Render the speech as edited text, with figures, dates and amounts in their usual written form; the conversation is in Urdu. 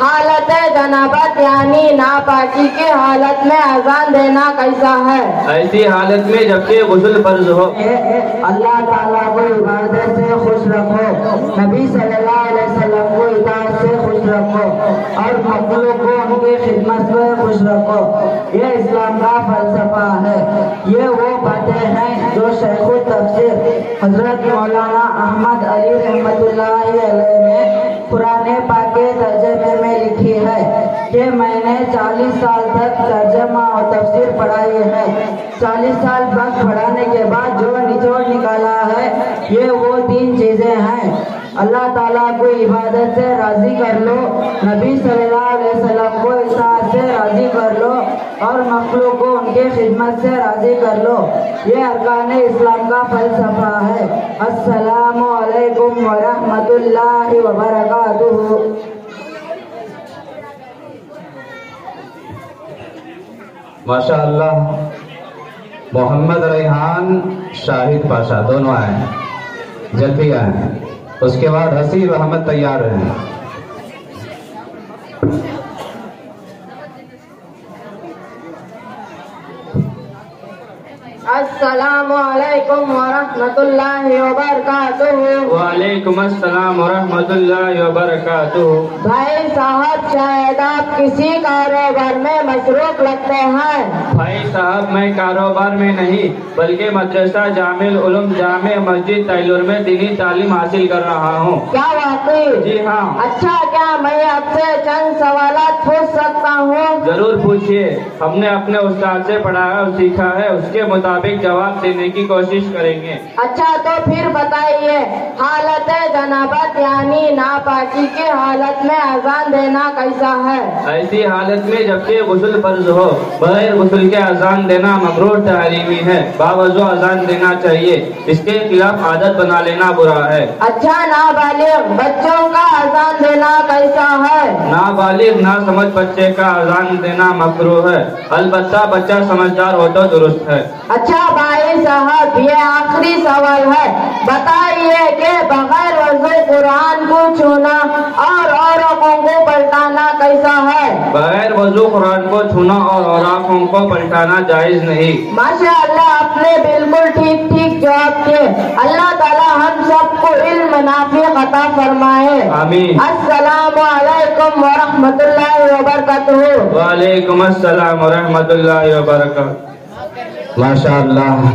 حالت جنابت یعنی ناپاکی کی حالت میں اذان دینا کیسا ہے؟ ایسی حالت میں جبکہ غسل فرض ہو۔ اللہ تعالیٰ کو عبادت سے خوش رکھو، نبی صلی اللہ علیہ وسلم کو اطاعت سے خوش رکھو اور مخلوق کو ان کی خدمت سے خوش رکھو۔ یہ اسلام کا فلسفہ ہے۔ یہ وہ باتیں ہیں جو شیخ التفسیر حضرت مولانا احمد علی رحمۃ اللہ علیہ نے قرآن پاک کے ترجمے میں لکھی ہے کہ میں نے 40 سال تک ترجمہ اور تفسیر پڑھائی ہے۔ 40 سال بعد پڑھانے کے بعد جو نچوڑ نکالا ہے یہ وہ 3 چیزیں ہیں: اللہ تعالیٰ کو عبادت سے راضی کر لو، نبی صلی اللہ علیہ وسلم کو اطاعت سے راضی کر لو اور مخلوق کو ان کی خدمت سے راضی کر لو۔ یہ ارکان اسلام کا فلسفہ ہے۔ السلام علیکم ورحمۃ اللہ وبرکاتہ۔ ماشاء اللہ، محمد ریحان شاہد پاشا دونوں آئے، جلدی آئے۔ اس کے بعد حسین احمد تیار ہیں۔ السلام علیکم ورحمۃ اللہ وبرکاتہ۔ وعلیکم السلام ورحمۃ اللہ وبرکاتہ۔ بھائی صاحب، شاید آپ کسی کاروبار میں مصروف لگتے ہیں؟ بھائی صاحب، میں کاروبار میں نہیں بلکہ مدرسہ جامع العلوم جامع مسجد تیلور میں دینی تعلیم حاصل کر رہا ہوں۔ کیا واقعی؟ جی ہاں۔ اچھا، کیا میں آپ سے چند سوالات پوچھ سکتا ہوں؟ ضرور پوچھیے، ہم نے اپنے استاد سے پڑھا اور سیکھا ہے، اس کے مطابق جواب دینے کی کوشش کریں گے۔ اچھا، تو پھر بتائیے، حالت جنابت یعنی ناپاکی کی حالت میں اذان دینا کیسا ہے؟ ایسی حالت میں جبکہ غسل فرض ہو، بغیر غسل کے اذان دینا مکروہ تحریمی ہے۔ باوضو اذان دینا چاہیے، اس کے خلاف عادت بنا لینا برا ہے۔ اچھا، نابالغ بچوں کا اذان دینا کیسا ہے؟ نابالغ نہ سمجھ بچے کا اذان دینا مکروہ ہے، البتہ بچہ سمجھدار ہو تو درست ہے۔ اچھا بھائی صاحب، یہ آخری سوال ہے، بتائیے کہ بغیر وضو قرآن کو چھونا اور اوراقوں کو پلٹانا کیسا ہے؟ بغیر وضو قرآن کو چھونا اور اوراقوں کو پلٹانا جائز نہیں۔ ماشاء اللہ، آپ نے بالکل ٹھیک جواب دیے۔ اللہ تعالیٰ ہم سب کو علم نافع عطا فرمائے۔ آمین۔ السلام علیکم ورحمۃ اللہ وبرکاتہ۔ وعلیکم السلام ورحمۃ اللہ وبرکاتہ۔ ماشاء اللہ۔